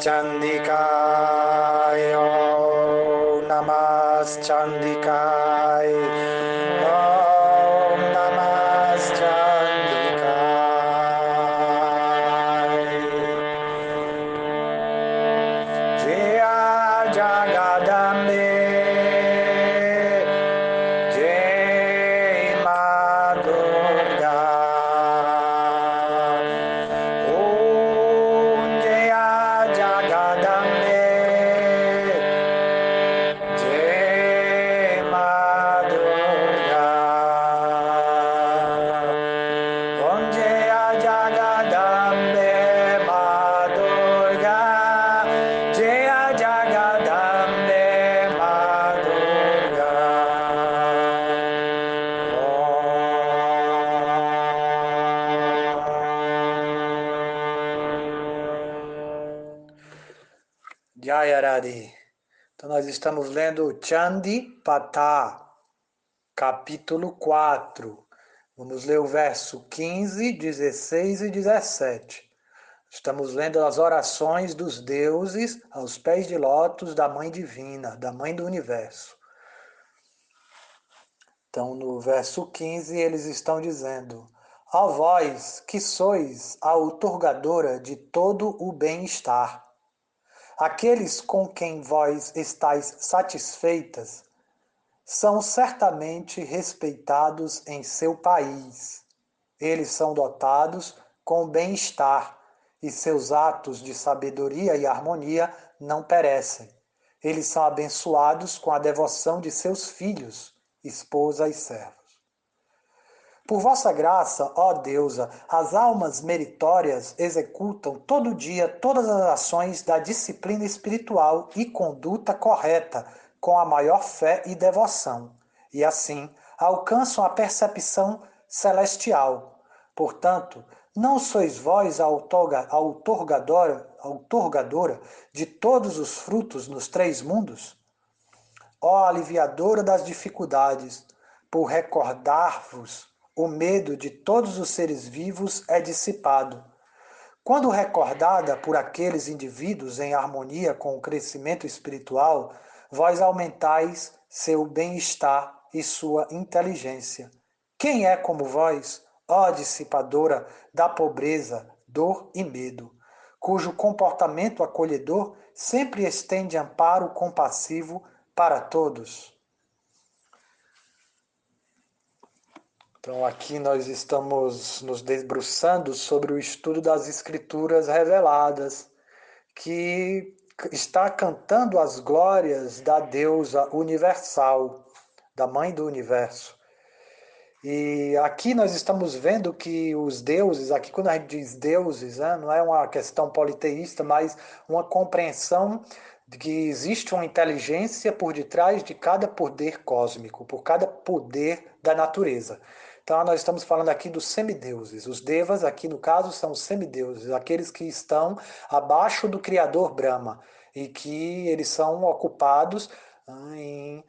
Chandikaya, Om Namas Chandikaya, Om Namas Chandikaya. Jaya Jagadambe, Jai Ma Durga. Om Jaya Jagadambe, Jai Ma Durga. Om Jaya Jagadambe Ma Durga, Jaya Jagadambe Ma Durga. Jaya Radhe. Então nós estamos lendo o Chandi Patha, capítulo 4. Vamos ler o verso 15, 16 e 17. Estamos lendo as orações dos deuses aos pés de lótus da Mãe Divina, da Mãe do Universo. Então, no verso 15, eles estão dizendo: ó vós que sois a outorgadora de todo o bem-estar, aqueles com quem vós estáis satisfeitas são certamente respeitados em seu país. Eles são dotados com bem-estar e seus atos de sabedoria e harmonia não perecem. Eles são abençoados com a devoção de seus filhos, esposa e servos. Por vossa graça, ó Deusa, as almas meritórias executam todo dia todas as ações da disciplina espiritual e conduta correta, com a maior fé e devoção, e assim alcançam a percepção celestial. Portanto, não sois vós a outorgadora de todos os frutos nos três mundos? Ó aliviadora das dificuldades, por recordar-vos, o medo de todos os seres vivos é dissipado. Quando recordada por aqueles indivíduos em harmonia com o crescimento espiritual, vós aumentais seu bem-estar e sua inteligência. Quem é como vós, ó dissipadora da pobreza, dor e medo, cujo comportamento acolhedor sempre estende amparo compassivo para todos? Então, aqui nós estamos nos debruçando sobre o estudo das Escrituras reveladas, que está cantando as glórias da deusa universal, da Mãe do Universo. E aqui nós estamos vendo que os deuses, aqui quando a gente diz deuses, né, não é uma questão politeísta, mas uma compreensão de que existe uma inteligência por detrás de cada poder cósmico, por cada poder da natureza. Então nós estamos falando aqui dos semideuses. Os devas, aqui no caso, são os semideuses, aqueles que estão abaixo do Criador Brahma e que eles são ocupados em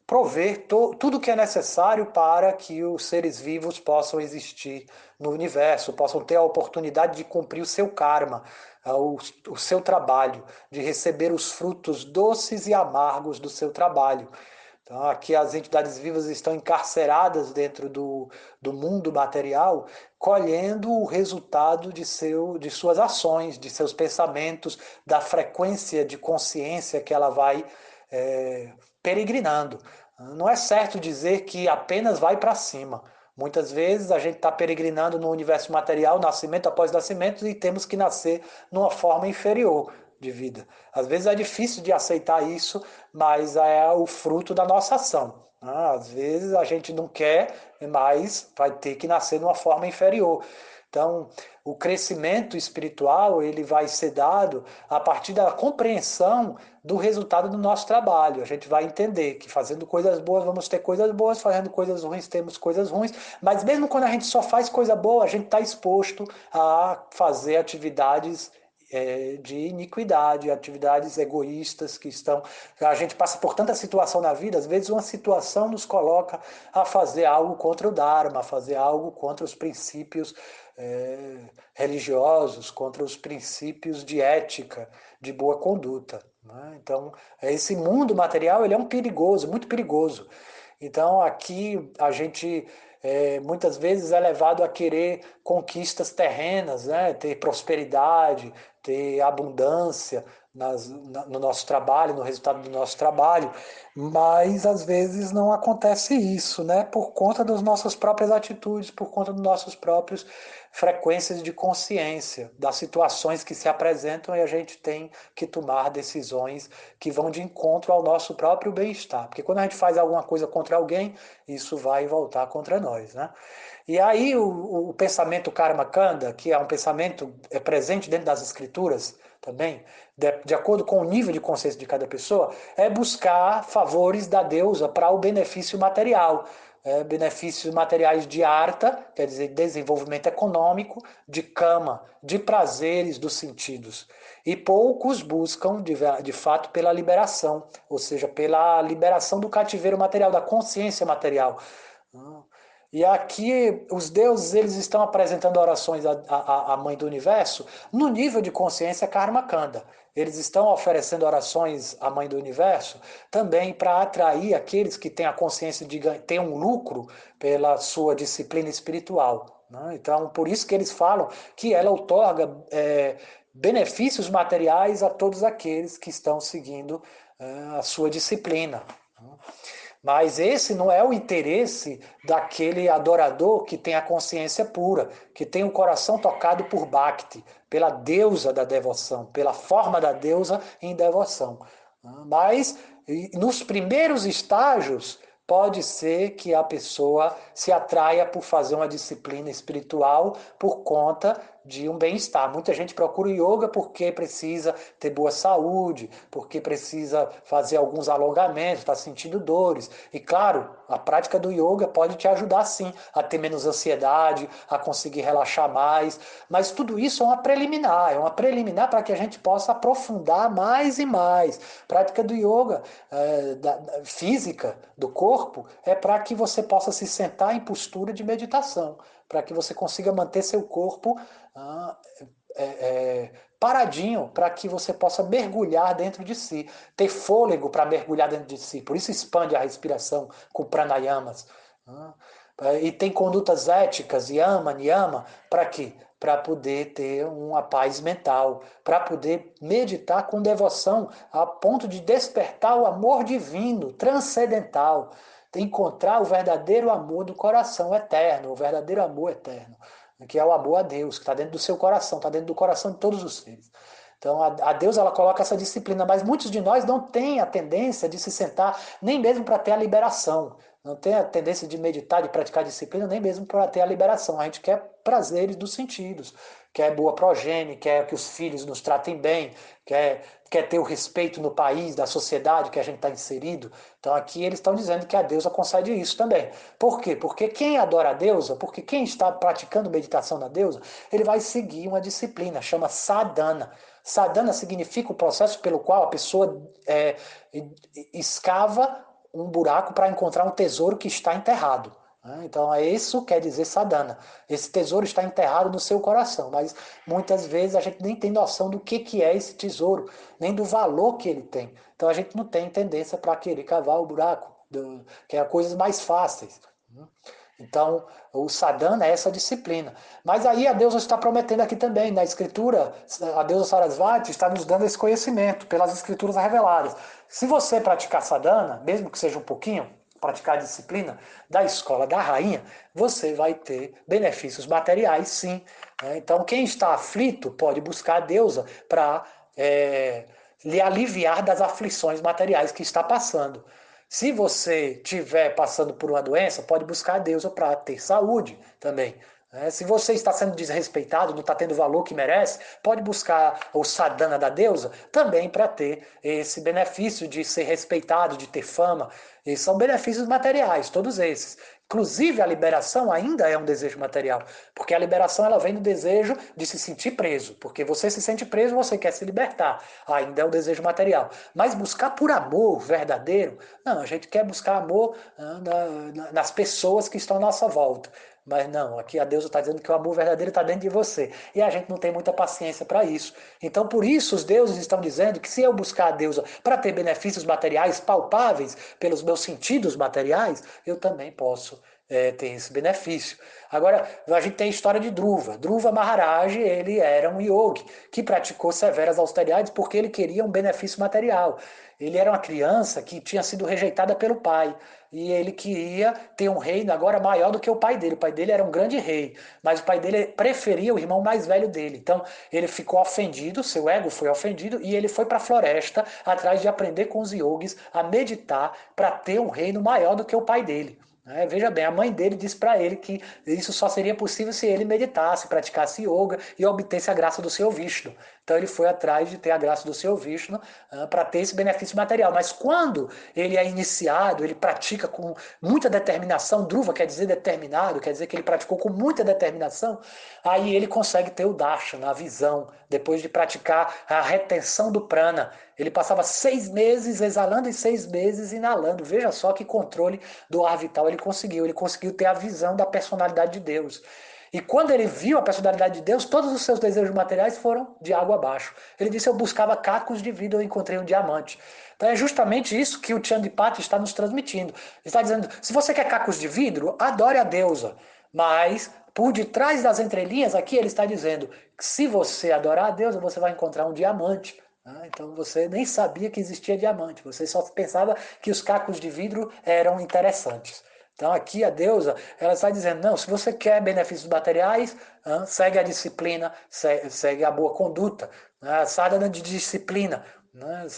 prover tudo que é necessário para que os seres vivos possam existir no universo, possam ter a oportunidade de cumprir o seu karma, o seu trabalho, de receber os frutos doces e amargos do seu trabalho. Então, aqui as entidades vivas estão encarceradas dentro do mundo material, colhendo o resultado de suas ações, de seus pensamentos, da frequência de consciência que ela vai peregrinando. Não é certo dizer que apenas vai para cima. Muitas vezes a gente está peregrinando no universo material, nascimento após nascimento, e temos que nascer numa forma inferior de vida. Às vezes é difícil de aceitar isso, mas é o fruto da nossa ação. Às vezes a gente não quer, mas vai ter que nascer numa forma inferior. Então, o crescimento espiritual ele vai ser dado a partir da compreensão do resultado do nosso trabalho. A gente vai entender que fazendo coisas boas vamos ter coisas boas, fazendo coisas ruins temos coisas ruins, mas mesmo quando a gente só faz coisa boa, a gente está exposto a fazer atividades de iniquidade, atividades egoístas que estão... A gente passa por tanta situação na vida, às vezes uma situação nos coloca a fazer algo contra o Dharma, a fazer algo contra os princípios religiosos, contra os princípios de ética, de boa conduta. Né? Então, esse mundo material ele é um perigoso, muito perigoso. Então, aqui a gente muitas vezes é levado a querer conquistas terrenas, né? Ter prosperidade, ter abundância no nosso trabalho, no resultado do nosso trabalho, mas às vezes não acontece isso, né? Por conta das nossas próprias atitudes, por conta dos nossos próprios frequências de consciência, das situações que se apresentam e a gente tem que tomar decisões que vão de encontro ao nosso próprio bem-estar. Porque quando a gente faz alguma coisa contra alguém, isso vai voltar contra nós, né? E aí o pensamento Karma Kanda, que é um pensamento presente dentro das escrituras também, de acordo com o nível de consciência de cada pessoa, é buscar favores da deusa para o benefício material. Benefícios materiais de arta, quer dizer, desenvolvimento econômico, de kama, de prazeres dos sentidos. E poucos buscam, de fato, pela liberação, ou seja, pela liberação do cativeiro material, da consciência material. E aqui os deuses eles estão apresentando orações à Mãe do Universo no nível de consciência Karma Kanda. Eles estão oferecendo orações à Mãe do Universo também para atrair aqueles que têm a consciência de ter um lucro pela sua disciplina espiritual. Né? Então, por isso que eles falam que ela outorga benefícios materiais a todos aqueles que estão seguindo a sua disciplina. Mas esse não é o interesse daquele adorador que tem a consciência pura, que tem o coração tocado por Bhakti, pela deusa da devoção, pela forma da deusa em devoção. Mas nos primeiros estágios, pode ser que a pessoa se atraia por fazer uma disciplina espiritual por conta de um bem-estar. Muita gente procura yoga porque precisa ter boa saúde, porque precisa fazer alguns alongamentos, está sentindo dores. E claro, a prática do yoga pode te ajudar sim a ter menos ansiedade, a conseguir relaxar mais, mas tudo isso é uma preliminar para que a gente possa aprofundar mais e mais. A prática do yoga física do corpo é para que você possa se sentar em postura de meditação, para que você consiga manter seu corpo ah, é, é, paradinho, para que você possa mergulhar dentro de si, ter fôlego para mergulhar dentro de si. Por isso expande a respiração com pranayamas. E tem condutas éticas, yama, niyama, para quê? Para poder ter uma paz mental, para poder meditar com devoção, a ponto de despertar o amor divino, transcendental, encontrar o verdadeiro amor do coração eterno, o verdadeiro amor eterno, que é o amor a Deus, que está dentro do seu coração, está dentro do coração de todos os seres. Então, a Deus ela coloca essa disciplina, mas muitos de nós não têm a tendência de se sentar nem mesmo para ter a liberação. Não tem a tendência de meditar, de praticar disciplina, nem mesmo para ter a liberação. A gente quer prazeres dos sentidos, quer boa progenie, quer que os filhos nos tratem bem, quer ter o respeito no país, da sociedade que a gente está inserido. Então aqui eles estão dizendo que a deusa concede isso também. Por quê? Porque quem adora a deusa, porque quem está praticando meditação na deusa, ele vai seguir uma disciplina, chama sadhana. Sadhana significa o processo pelo qual a pessoa escava um buraco para encontrar um tesouro que está enterrado. Então, isso quer dizer sadhana. Esse tesouro está enterrado no seu coração, mas muitas vezes a gente nem tem noção do que é esse tesouro, nem do valor que ele tem. Então, a gente não tem tendência para querer cavar o buraco, que é coisas mais fáceis. Então, o sadhana é essa disciplina. Mas aí a deusa está prometendo aqui também, na escritura, a deusa Sarasvati está nos dando esse conhecimento pelas escrituras reveladas. Se você praticar sadhana, mesmo que seja um pouquinho, praticar a disciplina da escola da rainha, você vai ter benefícios materiais, sim. Então, quem está aflito pode buscar a deusa para lhe aliviar das aflições materiais que está passando. Se você estiver passando por uma doença, pode buscar a deusa para ter saúde também. Se você está sendo desrespeitado, não está tendo o valor que merece, pode buscar o sadhana da deusa também para ter esse benefício de ser respeitado, de ter fama. E são benefícios materiais, todos esses. Inclusive, a liberação ainda é um desejo material, porque a liberação ela vem do desejo de se sentir preso, porque você se sente preso, você quer se libertar, ainda é um desejo material. Mas buscar por amor verdadeiro, não, a gente quer buscar amor nas pessoas que estão à nossa volta. Mas não, aqui a Deus está dizendo que o amor verdadeiro está dentro de você. E a gente não tem muita paciência para isso. Então, por isso, os deuses estão dizendo que se eu buscar a deusa para ter benefícios materiais palpáveis pelos meus sentidos materiais, eu também posso ter esse benefício. Agora, a gente tem a história de Dhruva. Dhruva Maharaj, ele era um yogi que praticou severas austeridades porque ele queria um benefício material. Ele era uma criança que tinha sido rejeitada pelo pai. E ele queria ter um reino agora maior do que o pai dele. O pai dele era um grande rei, mas o pai dele preferia o irmão mais velho dele. Então ele ficou ofendido, seu ego foi ofendido, e ele foi para a floresta atrás de aprender com os yogis a meditar para ter um reino maior do que o pai dele. Veja bem, a mãe dele disse para ele que isso só seria possível se ele meditasse, praticasse yoga e obtesse a graça do seu Vishnu. Então ele foi atrás de ter a graça do seu Vishnu para ter esse benefício material. Mas quando ele é iniciado, ele pratica com muita determinação, Dhruva quer dizer determinado, quer dizer que ele praticou com muita determinação, aí ele consegue ter o darshana, a visão, depois de praticar a retenção do prana. Ele passava 6 meses exalando e 6 meses inalando. Veja só que controle do ar vital ele conseguiu. Ele conseguiu ter a visão da personalidade de Deus. E quando ele viu a personalidade de Deus, todos os seus desejos materiais foram de água abaixo. Ele disse, eu buscava cacos de vidro, eu encontrei um diamante. Então é justamente isso que o Chandipati está nos transmitindo. Ele está dizendo, se você quer cacos de vidro, adore a deusa. Mas, por detrás das entrelinhas, aqui ele está dizendo, que se você adorar a deusa, você vai encontrar um diamante. Então você nem sabia que existia diamante, você só pensava que os cacos de vidro eram interessantes. Então aqui a deusa, ela está dizendo, não, se você quer benefícios materiais, segue a disciplina, segue a boa conduta, a sadhana de disciplina.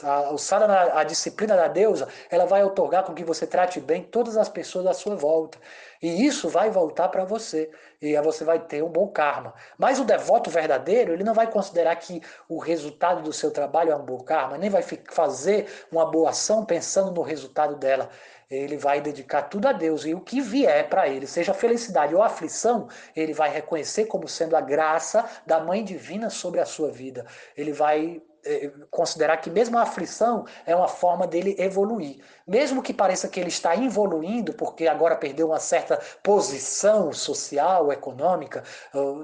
A disciplina da deusa, ela vai otorgar com que você trate bem todas as pessoas à sua volta. E isso vai voltar para você. E aí você vai ter um bom karma. Mas o devoto verdadeiro, ele não vai considerar que o resultado do seu trabalho é um bom karma, nem vai fazer uma boa ação pensando no resultado dela. Ele vai dedicar tudo a Deus. E o que vier para ele, seja felicidade ou aflição, ele vai reconhecer como sendo a graça da Mãe Divina sobre a sua vida. Ele vai considerar que mesmo a aflição é uma forma dele evoluir. Mesmo que pareça que ele está evoluindo, porque agora perdeu uma certa posição social, econômica,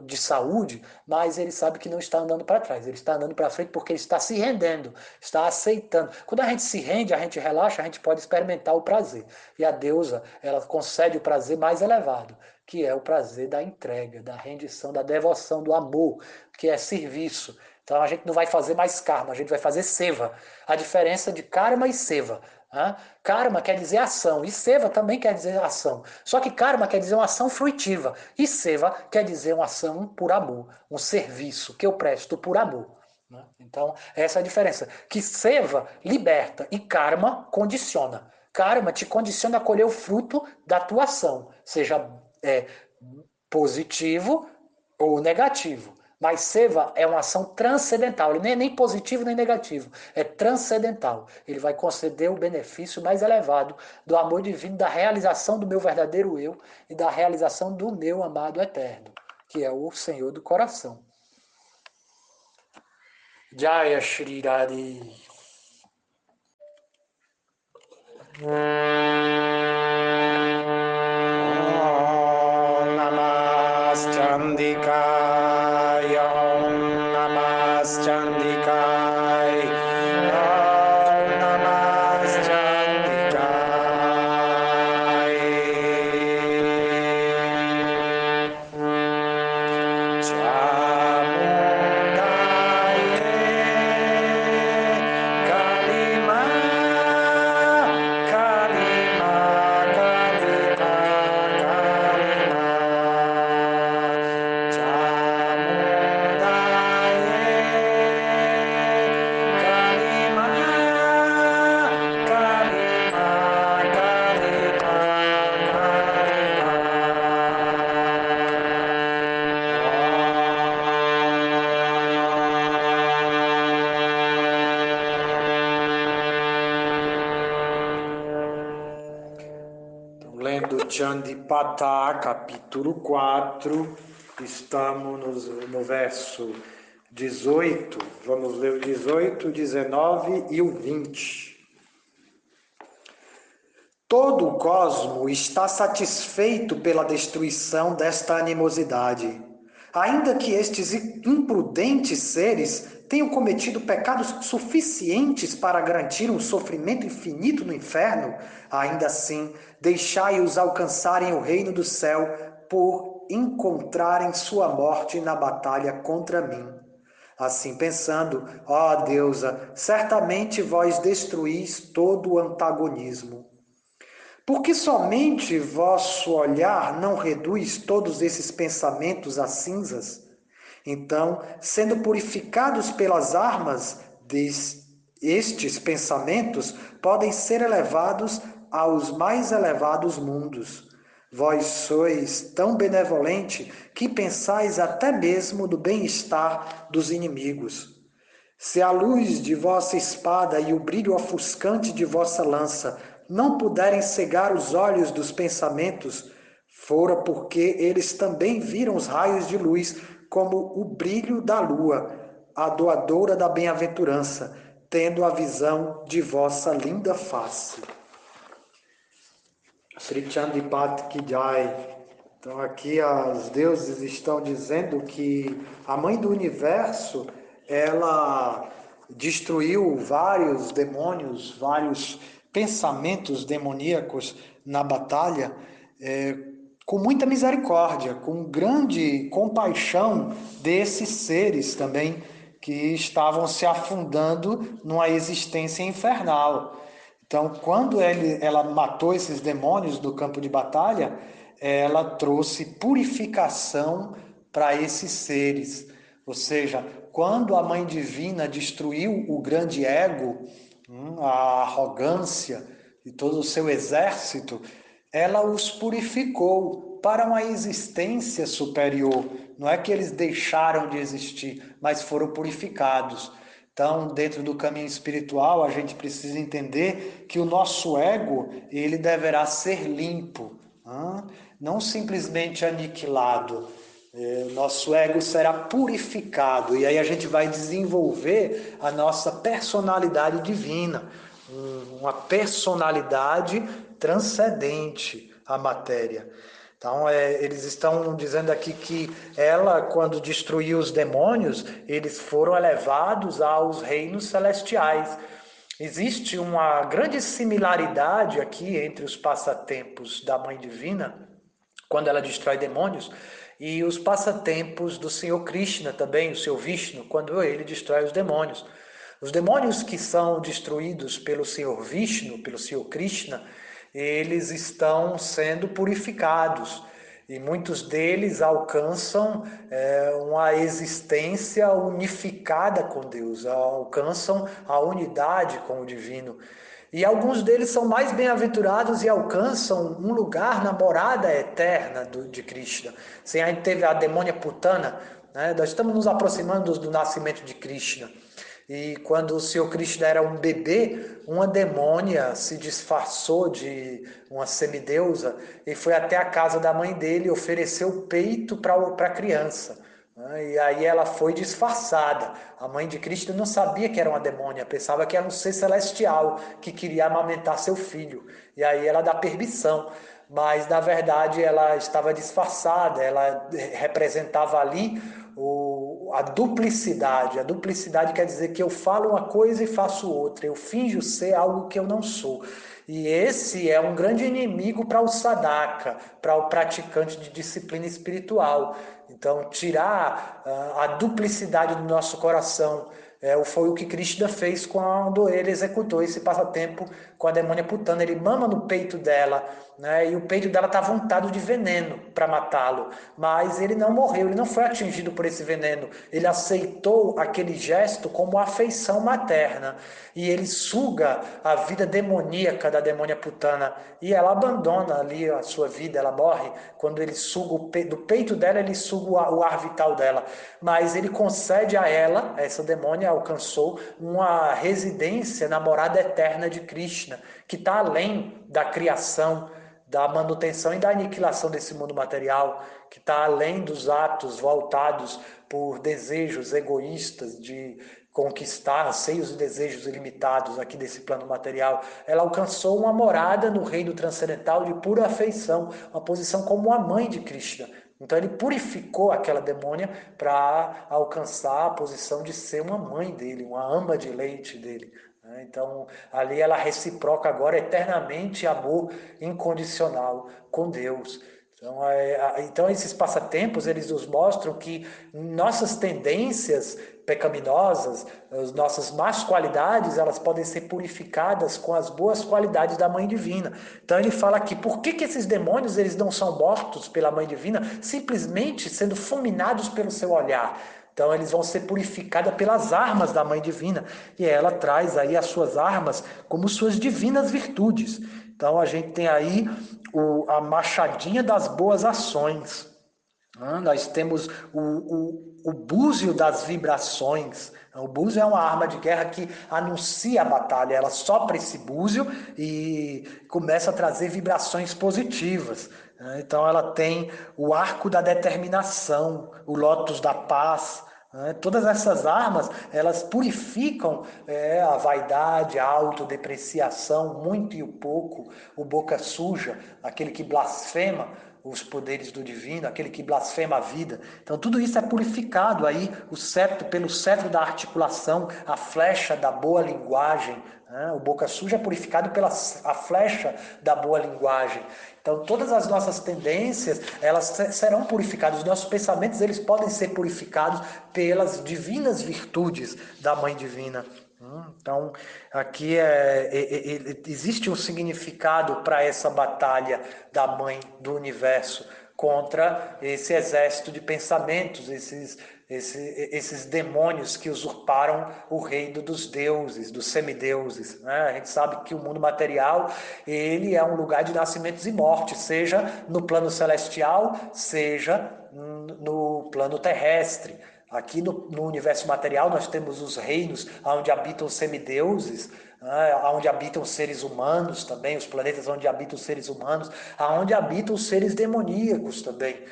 de saúde, mas ele sabe que não está andando para trás, ele está andando para frente porque ele está se rendendo, está aceitando. Quando a gente se rende, a gente relaxa, a gente pode experimentar o prazer. E a deusa, ela concede o prazer mais elevado, que é o prazer da entrega, da rendição, da devoção, do amor, que é serviço. Então a gente não vai fazer mais karma, a gente vai fazer seva. A diferença de karma e seva. Karma quer dizer ação, e seva também quer dizer ação. Só que karma quer dizer uma ação fruitiva, e seva quer dizer uma ação por amor, um serviço que eu presto por amor. Então, essa é a diferença. Que seva liberta e karma condiciona. Karma te condiciona a colher o fruto da tua ação, seja positivo ou negativo. Mas seva é uma ação transcendental, ele nem é positivo nem negativo, é transcendental. Ele vai conceder o benefício mais elevado do amor divino, da realização do meu verdadeiro eu e da realização do meu amado eterno, que é o Senhor do coração. Jaya Shri Radhe. Chandikaya, Om Namah Chandikaya, Om Namah Chandikaya. Chamundaye Kalima, Kalima, Kalima, Kalima. Lendo Chandipata, capítulo 4, estamos no verso 18, vamos ler o 18, 19 e o 20. Todo o cosmo está satisfeito pela destruição desta animosidade. Ainda que estes imprudentes seres tenham cometido pecados suficientes para garantir um sofrimento infinito no inferno, ainda assim, deixai-os alcançarem o reino do céu por encontrarem sua morte na batalha contra mim. Assim pensando, ó deusa, certamente vós destruís todo o antagonismo. Porque somente vosso olhar não reduz todos esses pensamentos a cinzas? Então, sendo purificados pelas armas destes pensamentos, podem ser elevados aos mais elevados mundos. Vós sois tão benevolente que pensais até mesmo do bem-estar dos inimigos. Se a luz de vossa espada e o brilho ofuscante de vossa lança não puderem cegar os olhos dos pensamentos, fora porque eles também viram os raios de luz como o brilho da lua, a doadora da bem-aventurança, tendo a visão de vossa linda face. Sri Chandipat Ki Jai. Então aqui os deuses estão dizendo que a mãe do universo, ela destruiu vários demônios, vários pensamentos demoníacos na batalha, com muita misericórdia, com grande compaixão desses seres também que estavam se afundando numa existência infernal. Então, quando ela matou esses demônios do campo de batalha, ela trouxe purificação para esses seres. Ou seja, quando a Mãe Divina destruiu o grande ego, a arrogância e todo o seu exército, ela os purificou para uma existência superior. Não é que eles deixaram de existir, mas foram purificados. Então, dentro do caminho espiritual, a gente precisa entender que o nosso ego, ele deverá ser limpo, não simplesmente aniquilado. Nosso ego será purificado e aí a gente vai desenvolver a nossa personalidade divina, uma personalidade transcendente à matéria. Então, eles estão dizendo aqui que ela, quando destruiu os demônios, eles foram elevados aos reinos celestiais. Existe uma grande similaridade aqui entre os passatempos da Mãe Divina, quando ela destrói demônios, e os passatempos do Senhor Krishna também, o Senhor Vishnu, quando ele destrói os demônios. Os demônios que são destruídos pelo Senhor Vishnu, pelo Senhor Krishna, eles estão sendo purificados e muitos deles alcançam uma existência unificada com Deus, alcançam a unidade com o divino. E alguns deles são mais bem-aventurados e alcançam um lugar na morada eterna de Krishna. Assim, a gente teve a demônia Putana, né? Nós estamos nos aproximando do nascimento de Krishna. E quando o Senhor Krishna era um bebê, uma demônia se disfarçou de uma semideusa e foi até a casa da mãe dele e ofereceu o peito para a criança. E aí ela foi disfarçada. A mãe de Krishna não sabia que era uma demônia, pensava que era um ser celestial que queria amamentar seu filho. E aí ela dá permissão. Mas na verdade ela estava disfarçada, ela representava ali a duplicidade. A duplicidade quer dizer que eu falo uma coisa e faço outra, eu finjo ser algo que eu não sou. E esse é um grande inimigo para o sadhaka, para o praticante de disciplina espiritual. Então, tirar a duplicidade do nosso coração foi o que Krishna fez quando ele executou esse passatempo com a demônia Putana. Ele mama no peito dela, né, e o peito dela estava untado de veneno para matá-lo. Mas ele não morreu, ele não foi atingido por esse veneno. Ele aceitou aquele gesto como afeição materna. E ele suga a vida demoníaca da demônia Putana. E ela abandona ali a sua vida, ela morre. Quando ele suga do peito dela, ele suga o ar vital dela. Mas ele concede a ela, essa demônia alcançou uma residência na morada eterna de Krishna, que está além da criação, da manutenção e da aniquilação desse mundo material, que está além dos atos voltados por desejos egoístas de conquistar anseios e desejos ilimitados aqui desse plano material. Ela alcançou uma morada no reino transcendental de pura afeição, uma posição como a mãe de Krishna. Então ele purificou aquela demônia para alcançar a posição de ser uma mãe dele, uma ama de leite dele. Então ali ela reciproca agora eternamente amor incondicional com Deus. Então, esses passatempos, eles nos mostram que nossas tendências pecaminosas, as nossas más qualidades, elas podem ser purificadas com as boas qualidades da Mãe Divina. Então ele fala aqui, por que esses demônios eles não são mortos pela Mãe Divina, simplesmente sendo fulminados pelo seu olhar? Então eles vão ser purificados pelas armas da Mãe Divina, e ela traz aí as suas armas como suas divinas virtudes. Então a gente tem aí a machadinha das boas ações. Nós temos o búzio das vibrações. O búzio é uma arma de guerra que anuncia a batalha. Ela sopra esse búzio e começa a trazer vibrações positivas. Então ela tem o arco da determinação, o lótus da paz. Todas essas armas, elas purificam a vaidade, a autodepreciação, muito e o pouco, o boca suja, aquele que blasfema os poderes do divino, aquele que blasfema a vida. Então tudo isso é purificado aí, pelo cetro da articulação, a flecha da boa linguagem. O boca suja é purificado pela a flecha da boa linguagem. Então todas as nossas tendências, elas serão purificadas. Os nossos pensamentos, eles podem ser purificados pelas divinas virtudes da Mãe Divina. Então, aqui existe um significado para essa batalha da Mãe do Universo contra esse exército de pensamentos, esses demônios que usurparam o reino dos deuses, dos semideuses. A gente sabe que o mundo material, ele é um lugar de nascimentos e mortes, seja no plano celestial, seja no plano terrestre. Aqui no universo material nós temos os reinos onde habitam os semideuses, onde habitam os seres humanos também, os planetas onde habitam os seres humanos, onde habitam os seres demoníacos também.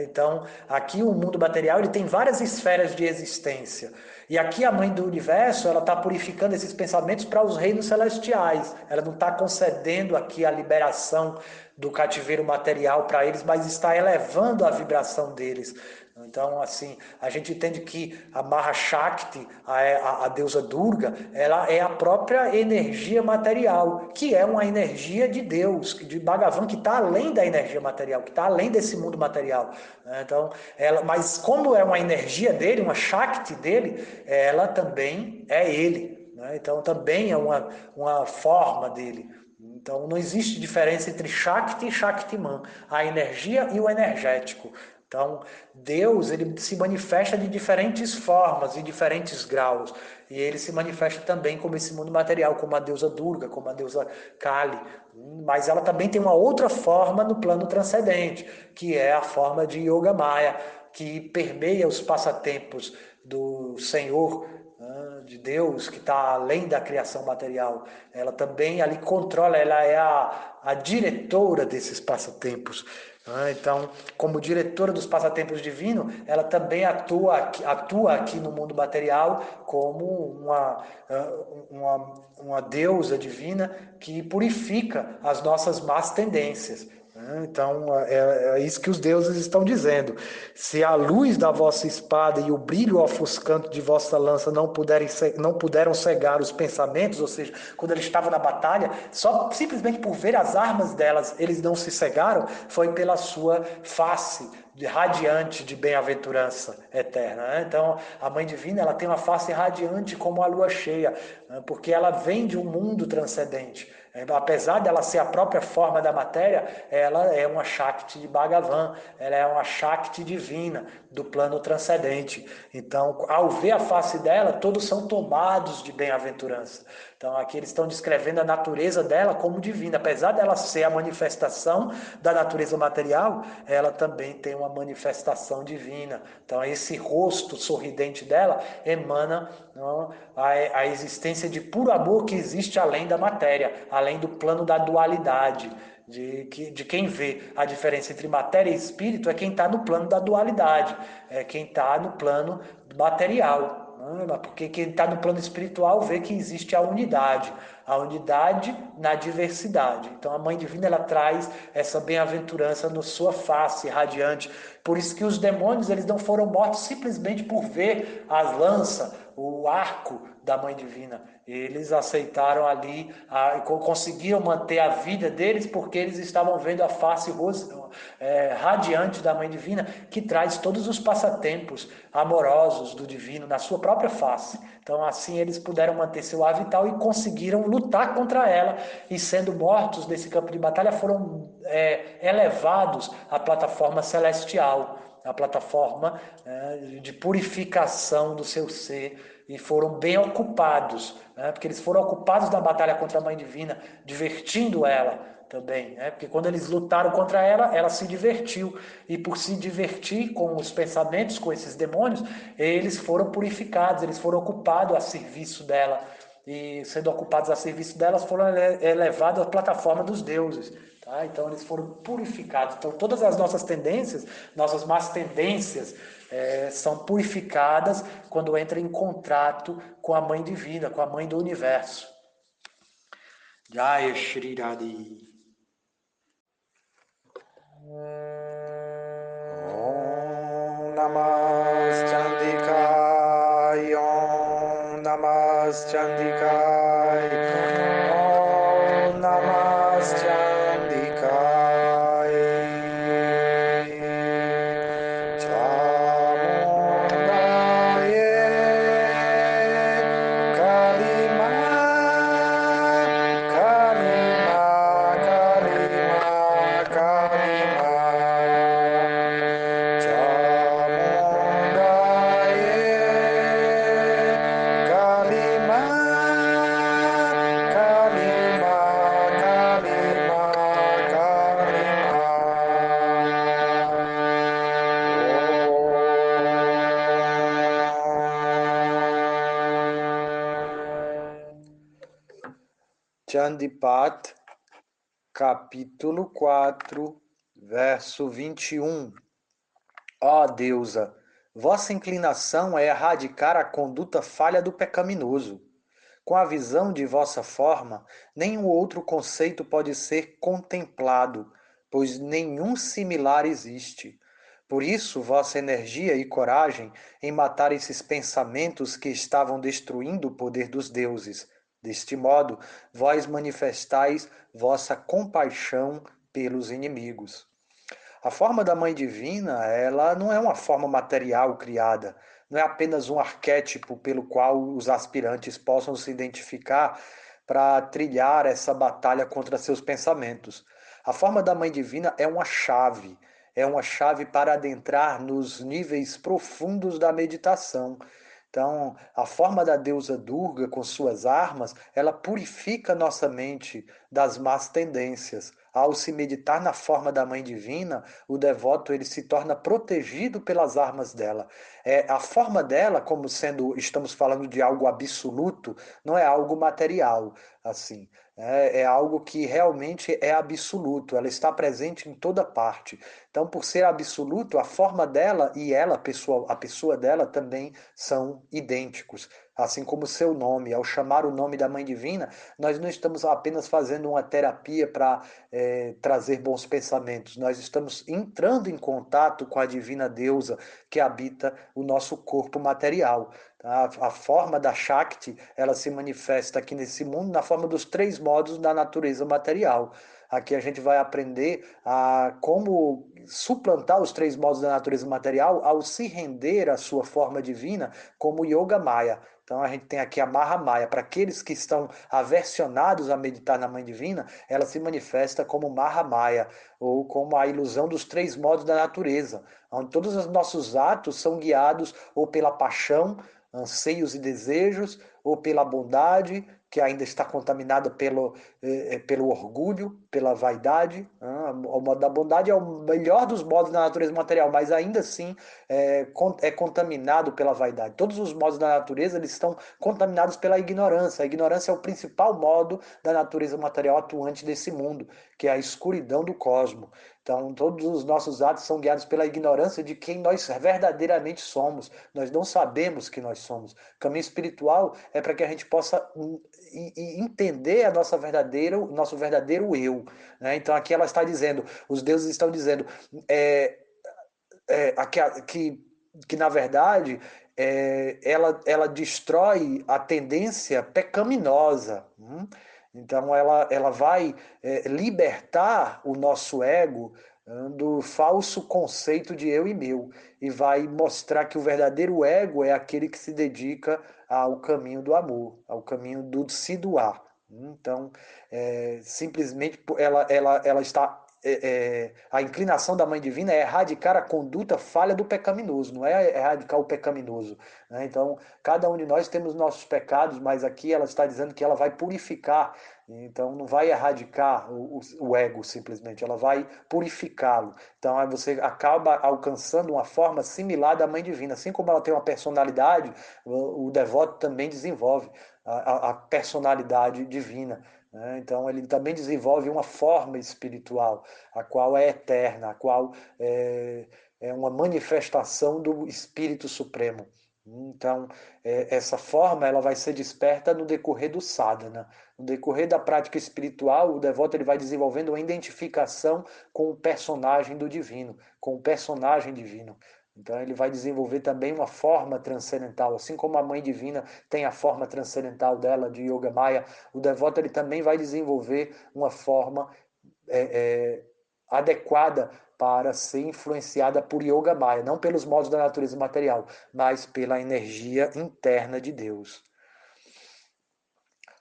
Então, aqui o mundo material ele tem várias esferas de existência. E aqui a Mãe do Universo ela está purificando esses pensamentos para os reinos celestiais. Ela não está concedendo aqui a liberação do cativeiro material para eles, mas está elevando a vibração deles. Então, assim, a gente entende que a Mahashakti, a deusa Durga, ela é a própria energia material, que é uma energia de Deus, de Bhagavan, que está além da energia material, que está além desse mundo material. Então, mas como é uma energia dele, uma Shakti dele, ela também é ele. Então, também é uma forma dele. Então, não existe diferença entre Shakti e Shaktiman, a energia e o energético. Então, Deus ele se manifesta de diferentes formas e diferentes graus. E ele se manifesta também como esse mundo material, como a deusa Durga, como a deusa Kali. Mas ela também tem uma outra forma no plano transcendente, que é a forma de Yoga Maya, que permeia os passatempos do Senhor, de Deus, que está além da criação material. Ela também ali controla, ela é a diretora desses passatempos. Então, como diretora dos passatempos divinos, ela também atua aqui no mundo material como uma deusa divina que purifica as nossas más tendências. Então, é isso que os deuses estão dizendo. Se a luz da vossa espada e o brilho ofuscante de vossa lança não puderam cegar os pensamentos, ou seja, quando eles estavam na batalha, só simplesmente por ver as armas delas, eles não se cegaram, foi pela sua face radiante de bem-aventurança eterna. Então, a Mãe Divina ela tem uma face radiante como a lua cheia, porque ela vem de um mundo transcendente. Apesar dela ser a própria forma da matéria, ela é uma Shakti de Bhagavan, ela é uma Shakti divina do plano transcendente. Então, ao ver a face dela, todos são tomados de bem-aventurança. Então, aqui eles estão descrevendo a natureza dela como divina. Apesar dela ser a manifestação da natureza material, ela também tem uma manifestação divina. Então, esse rosto sorridente dela emana a existência de puro amor que existe além da matéria, além do plano da dualidade. De quem vê a diferença entre matéria e espírito é quem está no plano da dualidade, é quem está no plano material. Porque quem está no plano espiritual vê que existe a unidade na diversidade. Então a Mãe Divina ela traz essa bem-aventurança na sua face radiante. Por isso que os demônios eles não foram mortos simplesmente por ver as lanças, o arco da Mãe Divina. Eles aceitaram ali, conseguiram manter a vida deles porque eles estavam vendo a face radiante da Mãe Divina, que traz todos os passatempos amorosos do Divino na sua própria face. Então, assim, eles puderam manter seu ar vital e conseguiram lutar contra ela, e sendo mortos nesse campo de batalha, foram elevados à plataforma celestial, a plataforma de purificação do seu ser, e foram bem ocupados, porque eles foram ocupados na batalha contra a Mãe Divina, divertindo ela também, porque quando eles lutaram contra ela, ela se divertiu, e por se divertir com os pensamentos, com esses demônios, eles foram purificados, eles foram ocupados a serviço dela, e sendo ocupados a serviço delas, foram elevados à plataforma dos deuses. Tá? Então eles foram purificados. Então todas as nossas tendências, nossas más tendências, são purificadas quando entra em contrato com a Mãe Divina, com a Mãe do Universo. Jai Shri Radhi. Om Namah Chandikaya, Om Namah Chandikaya, Om Namah Chandikaya. Chamundaye Kalima, Kalima, Kalima, Kalima. Chamundaye Kalima, Kalima, Kalima, Chandipat, capítulo 4, verso 21. Ó deusa, vossa inclinação é erradicar a conduta falha do pecaminoso. Com a visão de vossa forma, nenhum outro conceito pode ser contemplado, pois nenhum similar existe. Por isso, vossa energia e coragem em matar esses pensamentos que estavam destruindo o poder dos deuses. Deste modo, vós manifestais vossa compaixão pelos inimigos. A forma da Mãe Divina, ela não é uma forma material criada, não é apenas um arquétipo pelo qual os aspirantes possam se identificar para trilhar essa batalha contra seus pensamentos. A forma da Mãe Divina é uma chave para adentrar nos níveis profundos da meditação. Então, a forma da deusa Durga com suas armas, ela purifica nossa mente das más tendências. Ao se meditar na forma da Mãe Divina, o devoto ele se torna protegido pelas armas dela. A forma dela, como sendo, estamos falando de algo absoluto, não é algo material, assim. É algo que realmente é absoluto, ela está presente em toda parte. Então, por ser absoluto, a forma dela e ela, a pessoa dela, também são idênticos. Assim como o seu nome. Ao chamar o nome da Mãe Divina, nós não estamos apenas fazendo uma terapia para trazer bons pensamentos, nós estamos entrando em contato com a Divina Deusa que habita o nosso corpo material. A forma da Shakti, ela se manifesta aqui nesse mundo na forma dos três modos da natureza material. Aqui a gente vai aprender a como suplantar os três modos da natureza material ao se render à sua forma divina como Yoga Maya. Então a gente tem aqui a Maha Maya. Para aqueles que estão aversionados a meditar na Mãe Divina, ela se manifesta como Maha Maya, ou como a ilusão dos três modos da natureza, onde todos os nossos atos são guiados ou pela paixão, anseios e desejos, ou pela bondade, que ainda está contaminada pelo orgulho, pela vaidade. O modo da bondade é o melhor dos modos da natureza material, mas ainda assim é contaminado pela vaidade. Todos os modos da natureza eles estão contaminados pela ignorância. A ignorância é o principal modo da natureza material atuante desse mundo, que é a escuridão do cosmos. Então, todos os nossos atos são guiados pela ignorância de quem nós verdadeiramente somos. Nós não sabemos que nós somos. O caminho espiritual é para que a gente possa entender a nosso verdadeiro eu. Né? Então, aqui ela está dizendo, os deuses estão dizendo que na verdade, ela destrói a tendência pecaminosa. Então, ela vai libertar o nosso ego do falso conceito de eu e meu, e vai mostrar que o verdadeiro ego é aquele que se dedica ao caminho do amor, ao caminho do se doar. Então, simplesmente ela está. A inclinação da Mãe Divina é erradicar a conduta falha do pecaminoso, não é erradicar o pecaminoso. Né? Então, cada um de nós temos nossos pecados, mas aqui ela está dizendo que ela vai purificar. Então, não vai erradicar o ego simplesmente, ela vai purificá-lo. Então, aí você acaba alcançando uma forma similar da Mãe Divina. Assim como ela tem uma personalidade, o devoto também desenvolve a personalidade divina. Né? Então, ele também desenvolve uma forma espiritual, a qual é eterna, a qual é uma manifestação do Espírito Supremo. Então, essa forma ela vai ser desperta no decorrer do sadhana. No decorrer da prática espiritual, o devoto ele vai desenvolvendo uma identificação com o personagem do divino, com o personagem divino. Então ele vai desenvolver também uma forma transcendental, assim como a Mãe Divina tem a forma transcendental dela de Yoga Maya, o devoto ele também vai desenvolver uma forma adequada para ser influenciada por Yoga Maya, não pelos modos da natureza material, mas pela energia interna de Deus.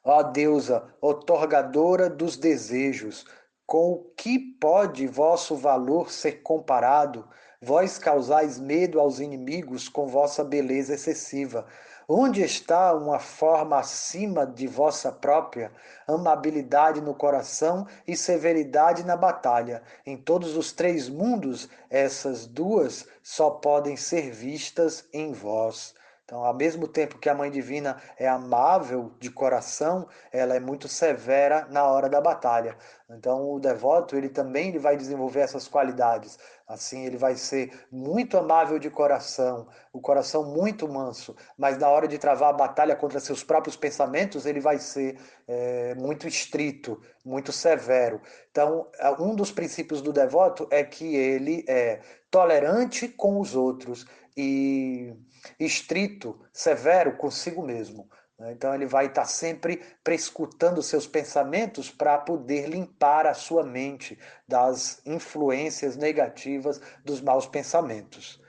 Ó deusa, otorgadora dos desejos, com o que pode vosso valor ser comparado? Vós causais medo aos inimigos com vossa beleza excessiva. Onde está uma forma acima de vossa própria? Amabilidade no coração e severidade na batalha. Em todos os três mundos, essas duas só podem ser vistas em vós. Então, ao mesmo tempo que a Mãe Divina é amável de coração, ela é muito severa na hora da batalha. Então, o devoto, ele vai desenvolver essas qualidades. Assim, ele vai ser muito amável de coração, o coração muito manso, mas na hora de travar a batalha contra seus próprios pensamentos, ele vai ser muito estrito, muito severo. Então, um dos princípios do devoto é que ele é tolerante com os outros e estrito, severo consigo mesmo. Então ele vai estar sempre prescutando seus pensamentos para poder limpar a sua mente das influências negativas dos maus pensamentos.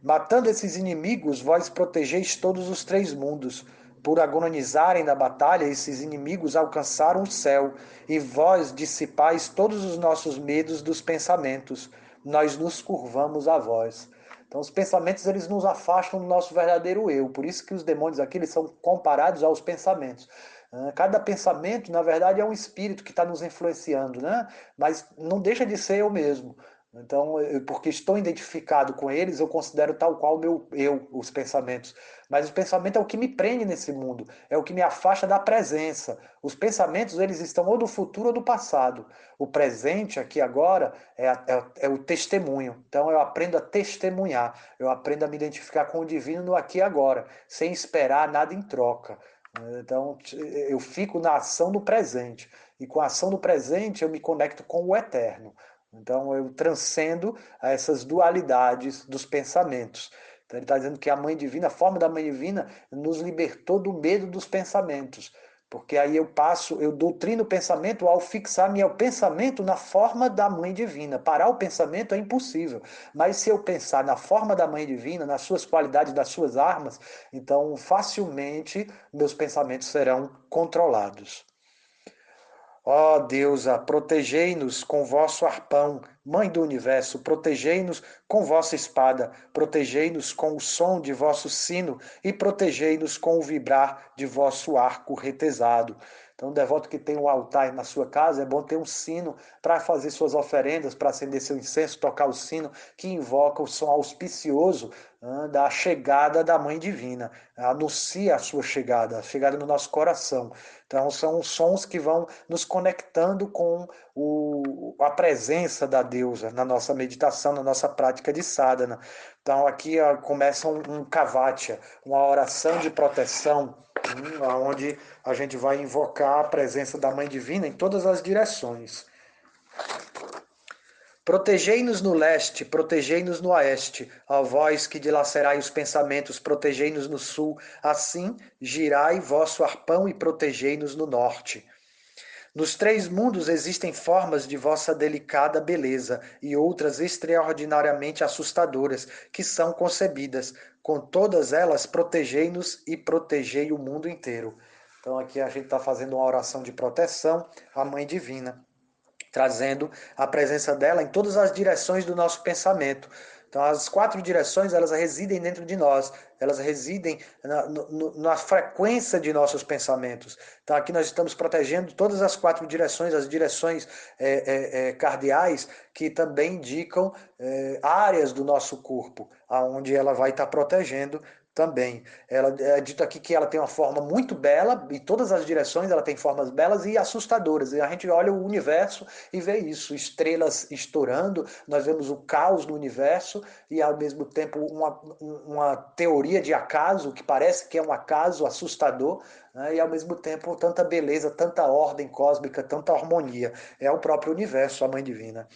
Matando esses inimigos, vós protegeis todos os três mundos. Por agonizarem na batalha, esses inimigos alcançaram o céu, e vós dissipais todos os nossos medos dos pensamentos. Nós nos curvamos a vós. Então, os pensamentos eles nos afastam do nosso verdadeiro eu. Por isso que os demônios aqui eles são comparados aos pensamentos. Cada pensamento, na verdade, é um espírito que está nos influenciando, né? Mas não deixa de ser eu mesmo. Então, porque estou identificado com eles, eu considero tal qual o meu eu, os pensamentos. Mas o pensamento é o que me prende nesse mundo, é o que me afasta da presença. Os pensamentos, eles estão ou do futuro ou do passado. O presente, aqui agora, é o testemunho. Então, eu aprendo a testemunhar, eu aprendo a me identificar com o divino no aqui e agora, sem esperar nada em troca. Então, eu fico na ação do presente. E com a ação do presente, eu me conecto com o eterno. Então eu transcendo essas dualidades dos pensamentos. Então ele está dizendo que a Mãe Divina, a forma da Mãe Divina, nos libertou do medo dos pensamentos. Porque aí eu doutrino o pensamento ao fixar meu pensamento na forma da Mãe Divina. Parar o pensamento é impossível. Mas se eu pensar na forma da Mãe Divina, nas suas qualidades, nas suas armas, então facilmente meus pensamentos serão controlados. Ó deusa, protegei-nos com vosso arpão, Mãe do universo, protegei-nos com vossa espada, protegei-nos com o som de vosso sino e protegei-nos com o vibrar de vosso arco retesado. Então, o devoto que tem um altar na sua casa, é bom ter um sino para fazer suas oferendas, para acender seu incenso, tocar o sino, que invoca o som auspicioso da chegada da Mãe Divina. Anuncia a chegada no nosso coração. Então, são sons que vão nos conectando com a presença da deusa na nossa meditação, na nossa prática de sadhana. Então, aqui começa um kavacha, uma oração de proteção, onde a gente vai invocar a presença da Mãe Divina em todas as direções. Protegei-nos no leste, protegei-nos no oeste, ó vós que dilacerai os pensamentos, protegei-nos no sul, assim girai vosso arpão e protegei-nos no norte. Nos três mundos existem formas de vossa delicada beleza e outras extraordinariamente assustadoras que são concebidas. Com todas elas, protegei-nos e protegei o mundo inteiro. Então aqui a gente está fazendo uma oração de proteção à Mãe Divina, trazendo a presença dela em todas as direções do nosso pensamento. Então, as 4 direções, elas residem dentro de nós, elas residem na frequência de nossos pensamentos. Então, aqui nós estamos protegendo todas as 4 direções, as direções cardeais, que também indicam áreas do nosso corpo, aonde ela vai estar protegendo também. Ela é dito aqui que ela tem uma forma muito bela, e todas as direções ela tem formas belas e assustadoras. E a gente olha o universo e vê isso, estrelas estourando, nós vemos o caos no universo e ao mesmo tempo uma teoria de acaso, que parece que é um acaso assustador, né? E ao mesmo tempo tanta beleza, tanta ordem cósmica, tanta harmonia. É o próprio universo, a Mãe Divina.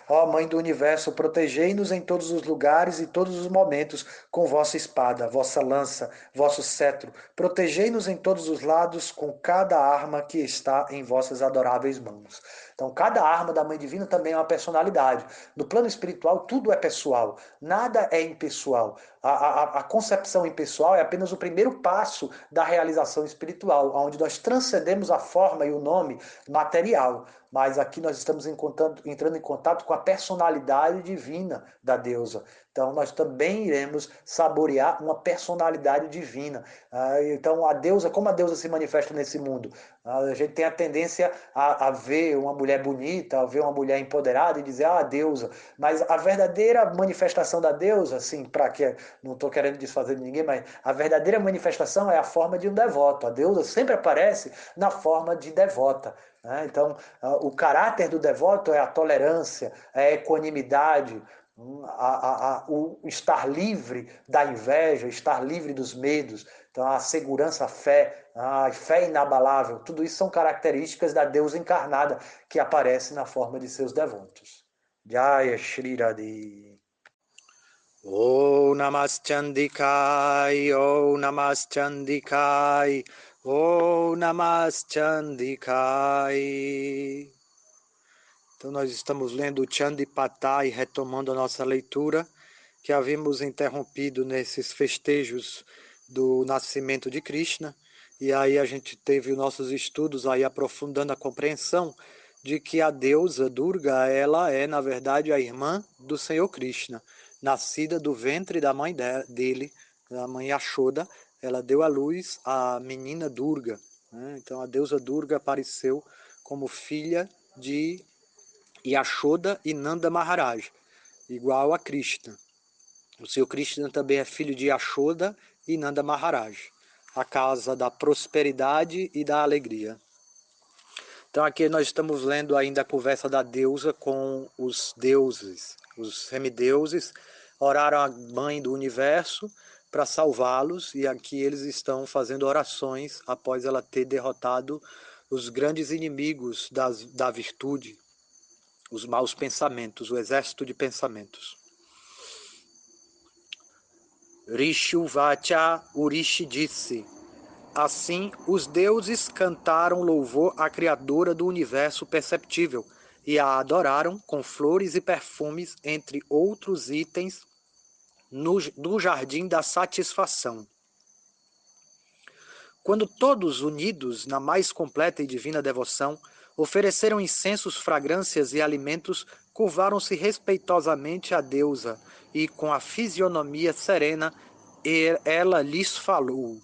Ó Mãe do Universo, protegei-nos em todos os lugares e todos os momentos com vossa espada, vossa lança, vosso cetro. Protegei-nos em todos os lados com cada arma que está em vossas adoráveis mãos. Então, cada arma da Mãe Divina também é uma personalidade. No plano espiritual, tudo é pessoal, nada é impessoal. A concepção impessoal é apenas o primeiro passo da realização espiritual, onde nós transcendemos a forma e o nome material. Mas aqui nós estamos entrando em contato com a personalidade divina da deusa. Então nós também iremos saborear uma personalidade divina. Então a deusa, como a deusa se manifesta nesse mundo? A gente tem a tendência a ver uma mulher bonita, a ver uma mulher empoderada e dizer, deusa. Mas a verdadeira manifestação da deusa, assim, para que não estou querendo desfazer de ninguém, mas a verdadeira manifestação é a forma de um devoto. A deusa sempre aparece na forma de devota. Então, o caráter do devoto é a tolerância, a equanimidade, o estar livre da inveja, estar livre dos medos, então a segurança, a fé inabalável, tudo isso são características da deusa encarnada que aparece na forma de seus devotos. Jaya Shri Radhe. O Namaschandikai, O Namaschandikai, O Namaschandikai. Então nós estamos lendo o Chandipatai, retomando a nossa leitura, que havíamos interrompido nesses festejos do nascimento de Krishna, e aí a gente teve os nossos estudos aí aprofundando a compreensão de que a deusa Durga, ela é na verdade a irmã do Senhor Krishna, nascida do ventre da mãe dele, da mãe Yashoda. Ela deu à luz a menina Durga, né? Então a deusa Durga apareceu como filha de Yashoda e Nanda Maharaj, igual a Krishna. O Senhor Krishna também é filho de Yashoda e Nanda Maharaj, a casa da prosperidade e da alegria. Então aqui nós estamos lendo ainda a conversa da deusa com os deuses. Os semideuses oraram a mãe do universo para salvá-los, e aqui eles estão fazendo orações após ela ter derrotado os grandes inimigos da virtude, os maus pensamentos, o exército de pensamentos. Rishi Uvacha, o Rishi disse: assim, os deuses cantaram louvor à Criadora do universo perceptível e a adoraram com flores e perfumes, entre outros itens, no jardim da satisfação. Quando todos, unidos na mais completa e divina devoção, ofereceram incensos, fragrâncias e alimentos, curvaram-se respeitosamente à deusa e, com a fisionomia serena, ela lhes falou: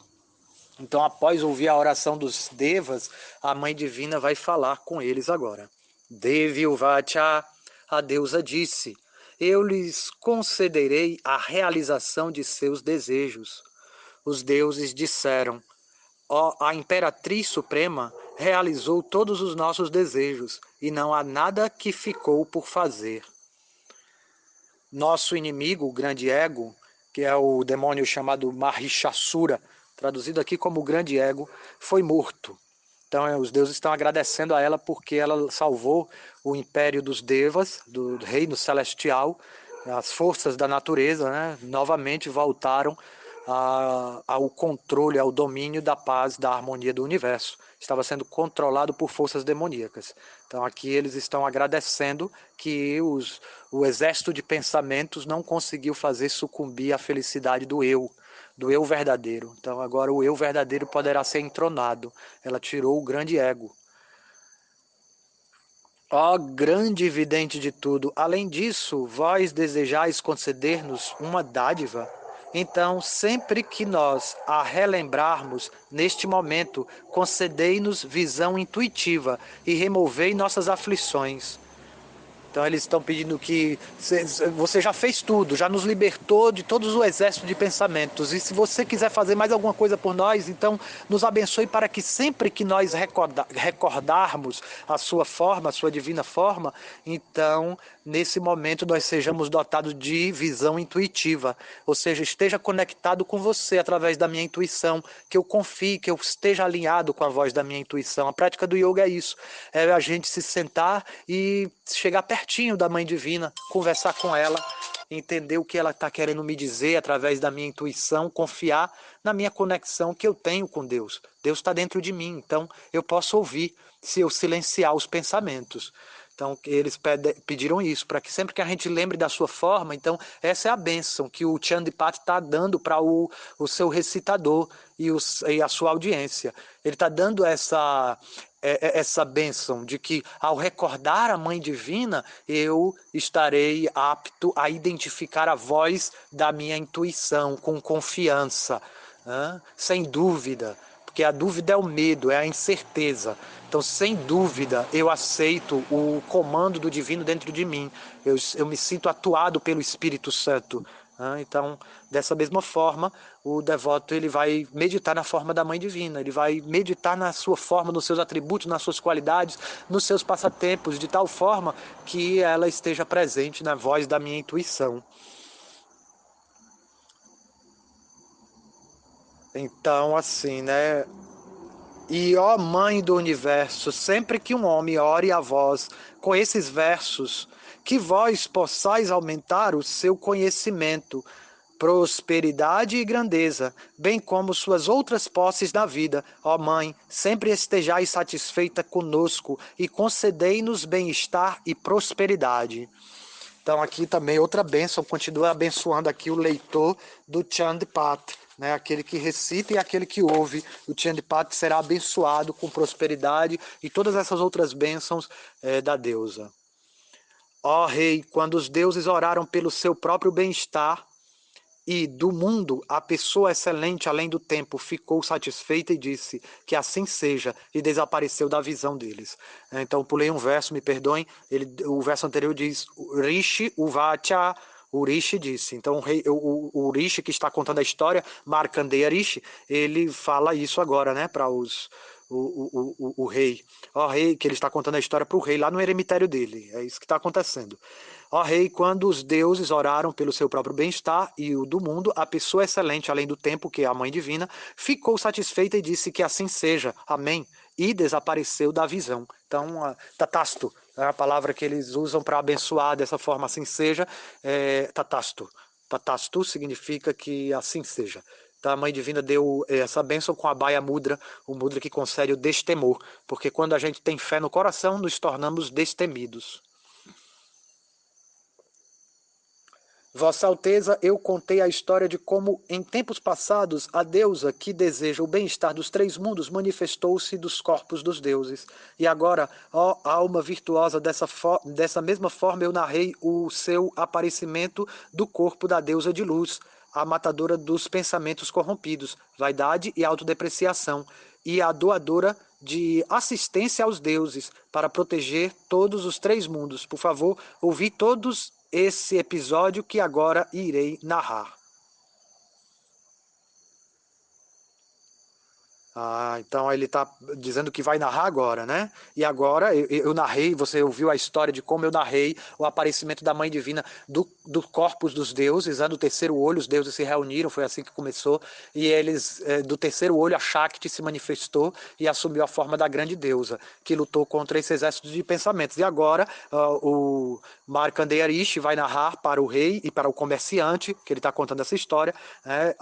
Então, após ouvir a oração dos devas, a Mãe Divina vai falar com eles agora. Devi Uvacha, a deusa disse, eu lhes concederei a realização de seus desejos. Os deuses disseram, a Imperatriz Suprema realizou todos os nossos desejos e não há nada que ficou por fazer. Nosso inimigo, o grande ego, que é o demônio chamado Mahishasura, traduzido aqui como grande ego, foi morto. Então os deuses estão agradecendo a ela porque ela salvou o império dos devas, do reino celestial, as forças da natureza, né, novamente voltaram ao controle, ao domínio da paz, da harmonia do universo. Estava sendo controlado por forças demoníacas. Então aqui eles estão agradecendo que o exército de pensamentos não conseguiu fazer sucumbir à felicidade do eu verdadeiro. Então agora o eu verdadeiro poderá ser entronado. Ela tirou o grande ego. Ó grande vidente de tudo, além disso, vós desejais conceder-nos uma dádiva? Então, sempre que nós a relembrarmos neste momento, concedei-nos visão intuitiva e removei nossas aflições. Então eles estão pedindo que você já fez tudo, já nos libertou de todos o exército de pensamentos. E se você quiser fazer mais alguma coisa por nós, então nos abençoe para que sempre que nós recordarmos a sua forma, a sua divina forma, então nesse momento nós sejamos dotados de visão intuitiva. Ou seja, esteja conectado com você através da minha intuição, que eu confie, que eu esteja alinhado com a voz da minha intuição. A prática do yoga é isso, é a gente se sentar e chegar pertinho da Mãe Divina, conversar com ela, entender o que ela está querendo me dizer através da minha intuição, confiar na minha conexão que eu tenho com Deus. Deus está dentro de mim, então eu posso ouvir se eu silenciar os pensamentos. Então, eles pediram isso, para que sempre que a gente lembre da sua forma, então, essa é a bênção que o Chandipat está dando para o seu recitador e a sua audiência. Ele está dando essa bênção de que, ao recordar a Mãe Divina, eu estarei apto a identificar a voz da minha intuição com confiança, sem dúvida, porque a dúvida é o medo, é a incerteza. Então, sem dúvida, eu aceito o comando do divino dentro de mim. Eu me sinto atuado pelo Espírito Santo. Então, dessa mesma forma, o devoto ele vai meditar na forma da Mãe Divina. Ele vai meditar na sua forma, nos seus atributos, nas suas qualidades, nos seus passatempos, de tal forma que ela esteja presente na voz da minha intuição. Então, assim, né? E ó Mãe do Universo, sempre que um homem ore a vós com esses versos, que vós possais aumentar o seu conhecimento, prosperidade e grandeza, bem como suas outras posses na vida. Ó Mãe, sempre estejais satisfeita conosco e concedei-nos bem-estar e prosperidade. Então aqui também outra bênção, continua abençoando aqui o leitor do Chandipat, né? Aquele que recita e aquele que ouve o Chandipat será abençoado com prosperidade e todas essas outras bênçãos da deusa. Ó Rei, quando os deuses oraram pelo seu próprio bem-estar, e do mundo a pessoa excelente além do tempo ficou satisfeita e disse que assim seja, e desapareceu da visão deles. Então pulei um verso, me perdoem, o verso anterior diz Rishi Uvacha, o Rishi disse. Então o Rishi que está contando a história, Markandeya Rishi, ele fala isso agora, né, para o rei. Ó rei, que ele está contando a história para o rei lá no eremitério dele. É isso que está acontecendo. Ó Rei, quando os deuses oraram pelo seu próprio bem-estar e o do mundo, a pessoa excelente, além do tempo, que é a Mãe Divina, ficou satisfeita e disse que assim seja. Amém. E desapareceu da visão. Então, tatasto, a palavra que eles usam para abençoar dessa forma, assim seja, é tatasto. Tatasto significa que assim seja. Então, a Mãe Divina deu essa bênção com a Abhaya Mudra, o mudra que concede o destemor. Porque quando a gente tem fé no coração, nos tornamos destemidos. Vossa Alteza, eu contei a história de como, em tempos passados, a deusa que deseja o bem-estar dos três mundos manifestou-se dos corpos dos deuses. E agora, ó alma virtuosa, dessa mesma forma eu narrei o seu aparecimento do corpo da deusa de luz. a matadora dos pensamentos corrompidos, vaidade e autodepreciação, e a doadora de assistência aos deuses para proteger todos os três mundos. Por favor, ouvi todos esse episódio que agora irei narrar. Então ele está dizendo que vai narrar agora, né? E agora eu narrei, você ouviu a história de como eu narrei o aparecimento da Mãe Divina do corpus dos deuses, do terceiro olho, os deuses se reuniram, foi assim que começou, e eles, do terceiro olho, a Shakti se manifestou e assumiu a forma da grande deusa, que lutou contra esse exército de pensamentos. E agora o Markandeya Rishi vai narrar para o rei e para o comerciante, que ele está contando essa história, né?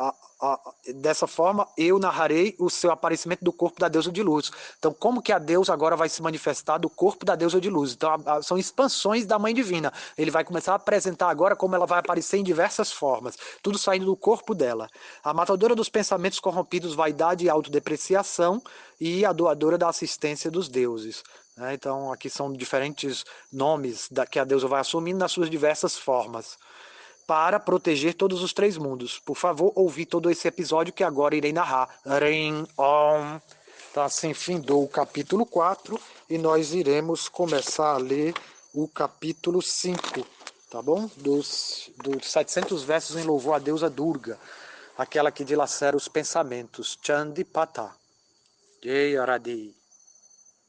Dessa forma, eu narrarei o seu aparecimento do corpo da deusa de luz. Então, como que a deusa agora vai se manifestar do corpo da deusa de luz? Então, são expansões da Mãe Divina. Ele vai começar a apresentar agora como ela vai aparecer em diversas formas, tudo saindo do corpo dela. A matadora dos pensamentos corrompidos, vaidade e autodepreciação, e a doadora da assistência dos deuses. Então, aqui são diferentes nomes que a deusa vai assumindo nas suas diversas formas, para proteger todos os três mundos. Por favor, ouvi todo esse episódio que agora irei narrar. Ring Om. Então, assim findou o capítulo 4 e nós iremos começar a ler o capítulo 5, tá bom? Dos 700 versos em louvor à deusa Durga, aquela que dilacera os pensamentos. Chandipata. Jai Aradi.